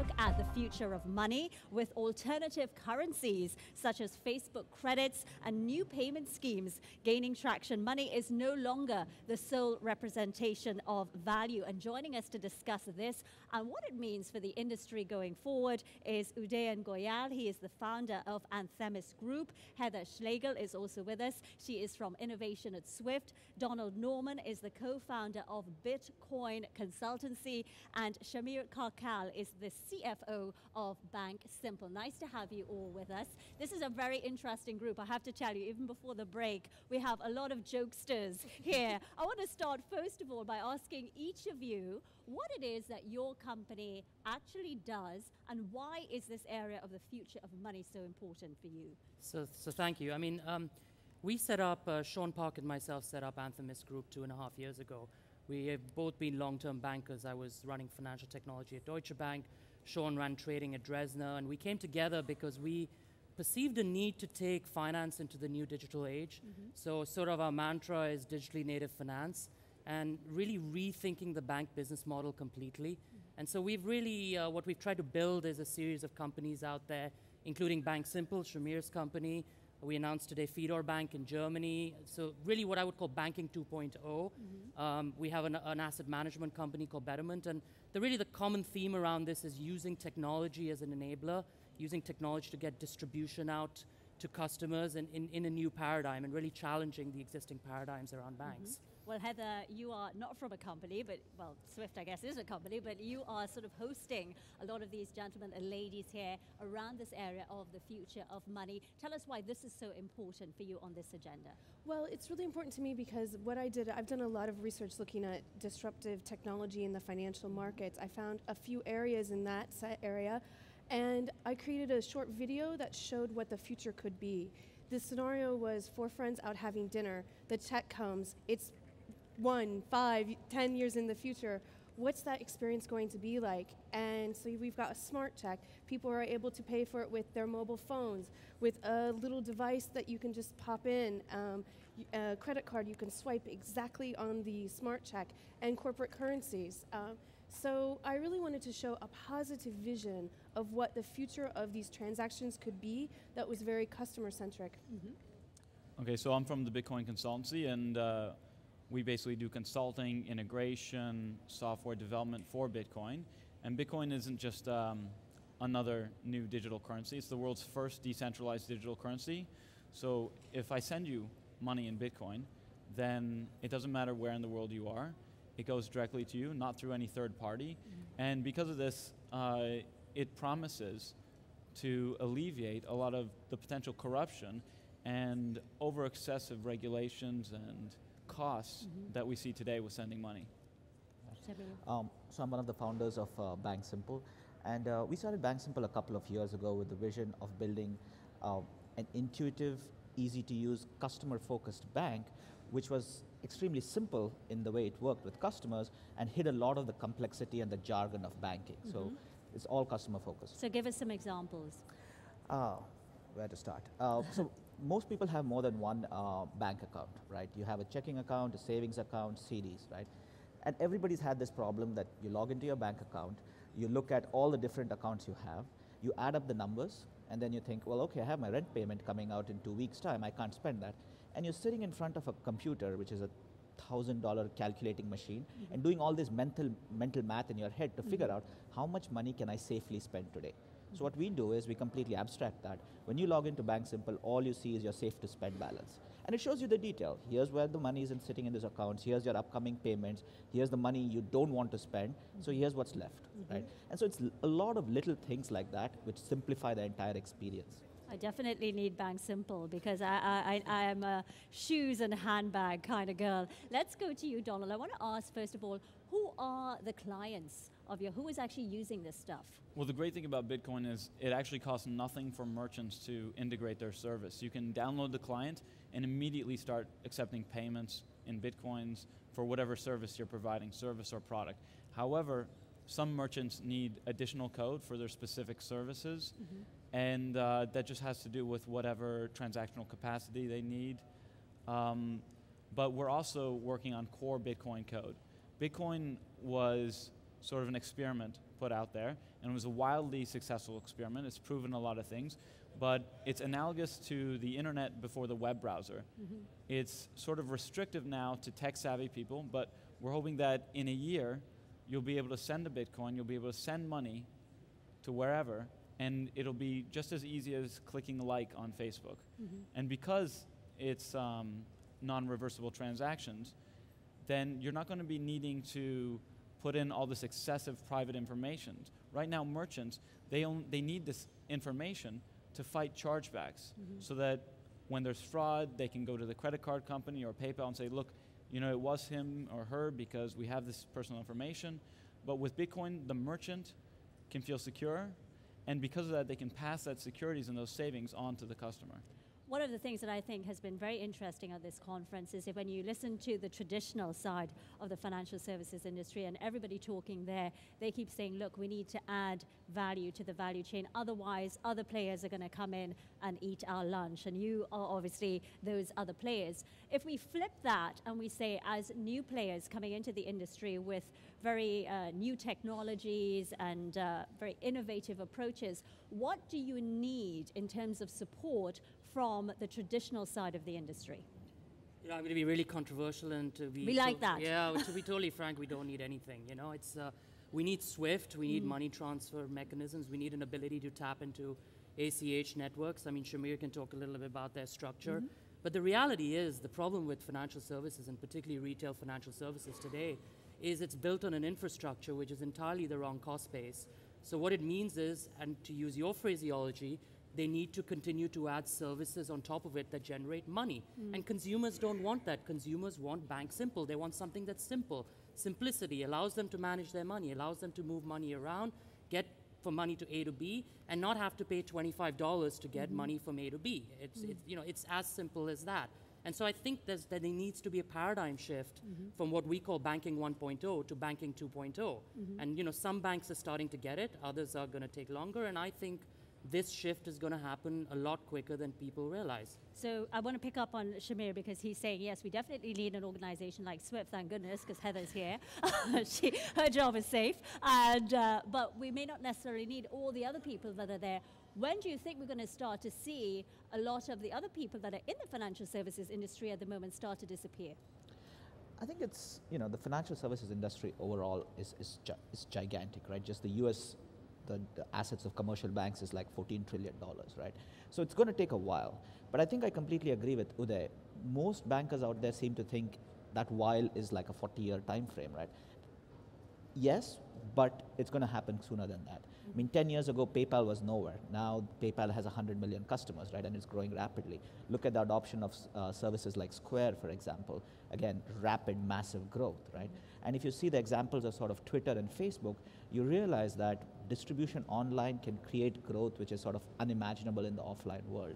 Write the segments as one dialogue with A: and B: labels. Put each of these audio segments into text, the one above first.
A: look at the future of money with alternative currencies such as Facebook credits and new payment schemes gaining traction. Money is no longer the sole representation of value. And joining us to discuss this and what it means for the industry going forward is Udayan Goyal. He is the founder of Anthemis Group. Heather Schlegel is also with us. She is from Innovation at Swift. Donald Norman is the co-founder of Bitcoin Consultancy. And Shamir Karkal is the CFO of Banksimple. Nice to have you all with us. This is a very interesting group. I have to tell you, even before the break, we have a lot of jokesters here. I want to start, first of all, by asking each of you what it is that your company actually does and why is this area of the future of money so important for you?
B: So thank you. I mean, we set up, Sean Park and myself set up Anthemis Group 2.5 years ago. We have both been long-term bankers. I was running financial technology at Deutsche Bank. Sean ran trading at Dresdner. And we came together because we perceived a need to take finance into the new digital age. So sort of our mantra is digitally native finance and really rethinking the bank business model completely. And so we've really, what we've tried to build is a series of companies out there, including Banksimple, Shamir's company. We announced today Fedor Bank in Germany. So really what I would call banking 2.0. We have an asset management company called Betterment. And really the common theme around this is using technology as an enabler, using technology to get distribution out to customers in a new paradigm and really challenging the existing paradigms around banks.
A: Well, Heather, you are not from a company, but, well, Swift, I guess, is a company, but you are sort of hosting a lot of these gentlemen and ladies here around this area of the future of money. Tell us why this is so important for you on this agenda.
C: Well, it's really important to me because what I did, I've done a lot of research looking at disruptive technology in the financial markets. I found a few areas in that area, and I created a short video that showed what the future could be. The scenario was 4 friends out having dinner. The check comes. It's 1, 5, 10 years in the future. What's that experience going to be like? And so we've got a smart check. People are able to pay for it with their mobile phones, with a little device that you can just pop in, a credit card you can swipe exactly on the smart check, and corporate currencies. So I really wanted to show a positive vision of what the future of these transactions could be that was very customer-centric.
D: Okay, so I'm from the Bitcoin Consultancy, and we basically do consulting, integration, software development for Bitcoin. And Bitcoin isn't just another new digital currency. It's the world's first decentralized digital currency. So if I send you money in Bitcoin, then it doesn't matter where in the world you are. It goes directly to you, not through any third party. And because of this, it promises to alleviate a lot of the potential corruption and over-excessive regulations and costs that we see today with sending money.
E: So I'm one of the founders of Banksimple, and we started Banksimple a couple of years ago with the vision of building an intuitive, easy-to-use, customer-focused bank, which was extremely simple in the way it worked with customers and hid a lot of the complexity and the jargon of banking. So it's all customer-focused.
A: So give us some examples.
E: Where to start? So most people have more than one bank account, right? You have a checking account, a savings account, CDs, right? And everybody's had this problem that you log into your bank account, you look at all the different accounts you have, you add up the numbers, and then you think, well, okay, I have my rent payment coming out in 2 weeks' time, I can't spend that. And you're sitting in front of a computer, which is a $1,000 calculating machine, and doing all this mental math in your head to figure out how much money can I safely spend today. So what we do is we completely abstract that. When you log into Banksimple, all you see is your safe to spend balance. And it shows you the detail. Here's where the money is sitting in these accounts, here's your upcoming payments, here's the money you don't want to spend, so here's what's left, right? And so it's a lot of little things like that which simplify the entire experience.
A: I definitely need Banksimple because I am a shoes and handbag kind of girl. Let's go to you, Donald. I want to ask, first of all, who are the clients of who is actually using this stuff?
D: Well, the great thing about Bitcoin is it actually costs nothing for merchants to integrate their service. You can download the client and immediately start accepting payments in Bitcoins for whatever service you're providing, service or product. However, some merchants need additional code for their specific services, and that just has to do with whatever transactional capacity they need. But we're also working on core Bitcoin code. Bitcoin was sort of an experiment put out there, and it was a wildly successful experiment. It's proven a lot of things, but it's analogous to the internet before the web browser. It's sort of restrictive now to tech-savvy people, but we're hoping that in a year, you'll be able to send a Bitcoin, you'll be able to send money to wherever, and it'll be just as easy as clicking like on Facebook. And because it's non-reversible transactions, then you're not going to be needing to put in all this excessive private information. Right now, merchants, they need this information to fight chargebacks, so that when there's fraud, they can go to the credit card company or PayPal and say, look, you know, it was him or her because we have this personal information. But with Bitcoin, the merchant can feel secure, and because of that, they can pass that securities and those savings on to the customer.
A: One of the things that I think has been very interesting at this conference is that when you listen to the traditional side of the financial services industry and everybody talking there, they keep saying, look, we need to add value to the value chain, otherwise other players are going to come in and eat our lunch, and you are obviously those other players. If we flip that and we say, as new players coming into the industry with very new technologies and very innovative approaches, what do you need in terms of support from the traditional side of the industry?
B: You know, I'm going to be really controversial, and to be
A: we like that.
B: Yeah, to be totally frank, we don't need anything. You know, it's we need SWIFT, we need money transfer mechanisms, we need an ability to tap into ACH networks. I mean, Shamir can talk a little bit about their structure. But the reality is, the problem with financial services, and particularly retail financial services today, is it's built on an infrastructure which is entirely the wrong cost base. So what it means is, and to use your phraseology, they need to continue to add services on top of it that generate money. And consumers don't want that. Consumers want Banksimple. They want something that's simple. Simplicity allows them to manage their money, allows them to move money around, get from money to A to B, and not have to pay $25 to get money from A to B. It's you know, it's as simple as that. And so I think that there needs to be a paradigm shift from what we call banking 1.0 to banking 2.0. And you know, some banks are starting to get it, others are going to take longer, and I think this shift is going to happen a lot quicker than people realize.
A: So I want to pick up on Shamir, because he's saying, yes, we definitely need an organization like SWIFT, thank goodness, because Heather's here. Her job is safe. And, but we may not necessarily need all the other people that are there. When do you think we're going to start to see a lot of the other people that are in the financial services industry at the moment start to disappear?
E: I think it's, you know, the financial services industry overall is gigantic, right? Just the US, the assets of commercial banks is like $14 trillion, right? So it's going to take a while. But I think I completely agree with Uday. Most bankers out there seem to think that while is like a 40-year time frame, right? Yes, but it's going to happen sooner than that. I mean, 10 years ago, PayPal was nowhere. Now, PayPal has 100 million customers, right? And it's growing rapidly. Look at the adoption of services like Square, for example. Again, rapid, massive growth, right? And if you see the examples of sort of Twitter and Facebook, you realize that distribution online can create growth which is sort of unimaginable in the offline world.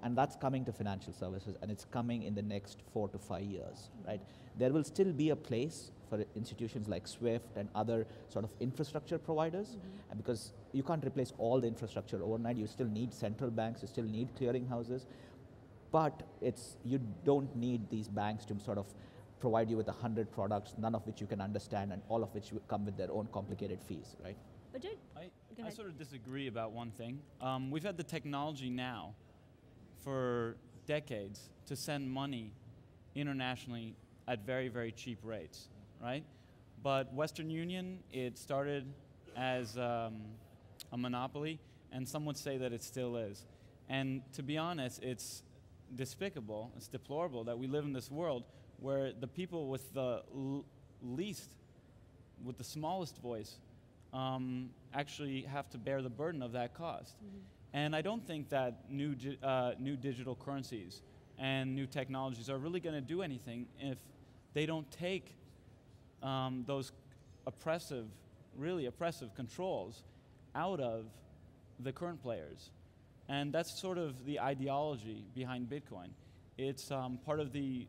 E: And that's coming to financial services, and it's coming in the next 4 to 5 years, right? There will still be a place for institutions like SWIFT and other sort of infrastructure providers, because you can't replace all the infrastructure overnight. You still need central banks, you still need clearing houses, but you don't need these banks to sort of provide you with 100 products, none of which you can understand, and all of which will come with their own complicated fees, right?
A: But
D: I sort of disagree about one thing. We've had the technology now for decades to send money internationally at very, very cheap rates, right? But Western Union, it started as a monopoly, and some would say that it still is. And to be honest, it's despicable, it's deplorable that we live in this world where the people with the with the smallest voice actually have to bear the burden of that cost. And I don't think that new digital currencies and new technologies are really going to do anything if they don't take those really oppressive controls out of the current players. And that's sort of the ideology behind Bitcoin. It's part of the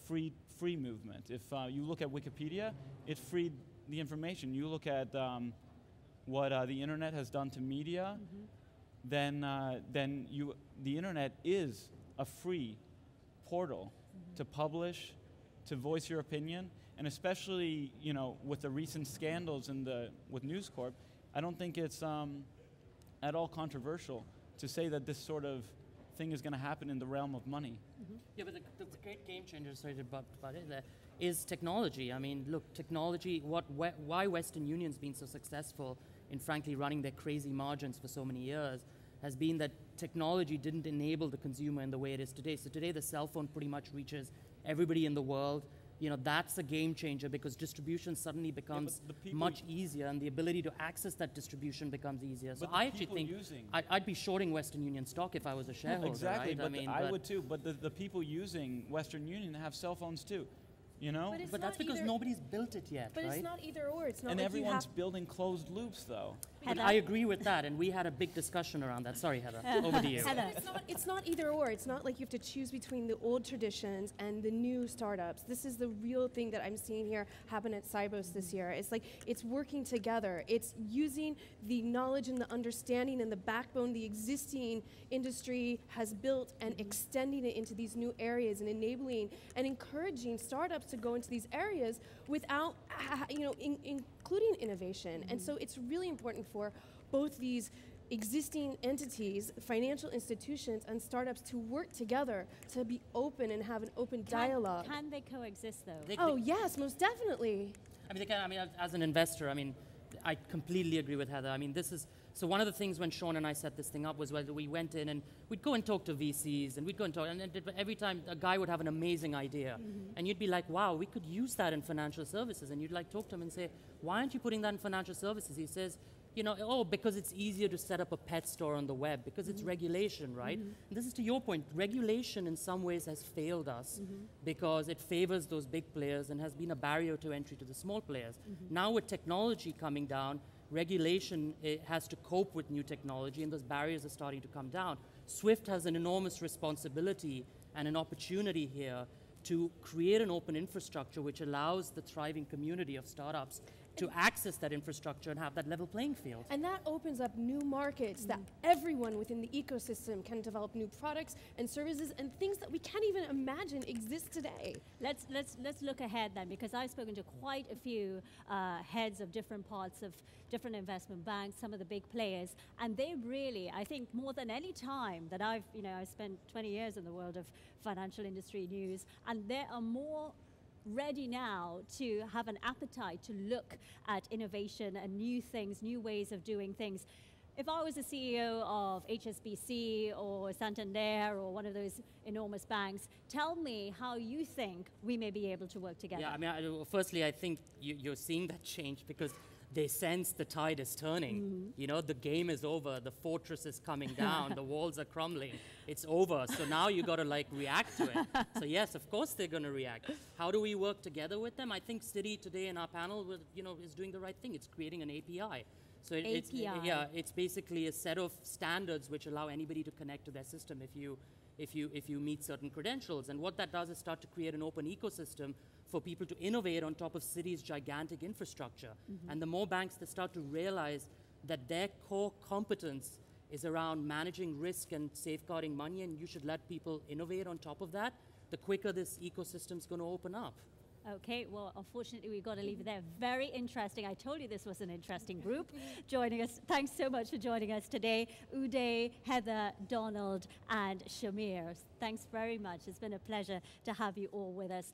D: free movement. If you look at Wikipedia, it freed the information. You look at what the internet has done to media, then the internet is a free portal to publish, to voice your opinion, And especially, you know, with the recent scandals with News Corp, I don't think it's at all controversial to say that this sort of thing is going to happen in the realm of money.
B: Yeah, but the great game changer, sorry about it, is technology. I mean, look, technology, why Western Union's been so successful in frankly running their crazy margins for so many years has been that technology didn't enable the consumer in the way it is today. So today the cell phone pretty much reaches everybody in the world. You know, that's a game changer because distribution suddenly becomes much easier and the ability to access that distribution becomes easier. So I actually think I'd be shorting Western Union stock if I was a shareholder,
D: exactly,
B: right?
D: But I would too, but the people using Western Union have cell phones too. You know?
B: But that's because nobody's built it yet,
C: but
B: right?
C: It's not either or. It's not
D: and
C: like
D: everyone's building closed loops, though.
B: But I agree with that, and we had a big discussion around that. Sorry, Heather. Over to you.
C: It's not either or. It's not like you have to choose between the old traditions and the new startups. This is the real thing that I'm seeing here happen at Sibos this year. It's like it's working together. It's using the knowledge and the understanding and the backbone the existing industry has built and extending it into these new areas and enabling and encouraging startups to go into these areas without, including innovation. And so it's really important for both these existing entities, financial institutions, and startups to work together to be open and have an open dialogue.
A: Can they coexist, though?
C: Yes, most definitely.
B: I mean, as an investor, I mean, I completely agree with Heather. I mean, so one of the things when Sean and I set this thing up was whether we went in and we'd go and talk to VCs and we'd go and talk, and every time a guy would have an amazing idea, and you'd be like, wow, we could use that in financial services, and you'd like talk to him and say, why aren't you putting that in financial services? He says, because it's easier to set up a pet store on the web, because it's regulation, right? And this is to your point, regulation in some ways has failed us because it favors those big players and has been a barrier to entry to the small players. Now with technology coming down, regulation has to cope with new technology and those barriers are starting to come down. SWIFT has an enormous responsibility and an opportunity here to create an open infrastructure which allows the thriving community of startups to access that infrastructure and have that level playing field.
C: And that opens up new markets that everyone within the ecosystem can develop new products and services and things that we can't even imagine exist today.
A: Let's look ahead then, because I've spoken to quite a few heads of different parts of different investment banks, some of the big players, and they really, I think more than any time that I've spent 20 years in the world of financial industry news, and they are more ready now to have an appetite to look at innovation and new things, new ways of doing things. If I was a CEO of HSBC or Santander or one of those enormous banks, tell me how you think we may be able to work together.
B: Yeah, I mean, firstly, I think you're seeing that change because they sense the tide is turning. The game is over, the fortress is coming down, the walls are crumbling, it's over. So now you got to react to it. So yes, of course they're going to react. How do we work together with them? I think Citi today in our panel, is doing the right thing. It's creating an API. So it's basically a set of standards which allow anybody to connect to their system if you meet certain credentials. And what that does is start to create an open ecosystem for people to innovate on top of Citi's gigantic infrastructure. And the more banks that start to realize that their core competence is around managing risk and safeguarding money, and you should let people innovate on top of that, the quicker this ecosystem's going to open up.
A: Okay, well, unfortunately, we've got to leave it there. Very interesting. I told you this was an interesting group joining us. Thanks so much for joining us today. Uday, Heather, Donald, and Shamir. Thanks very much. It's been a pleasure to have you all with us.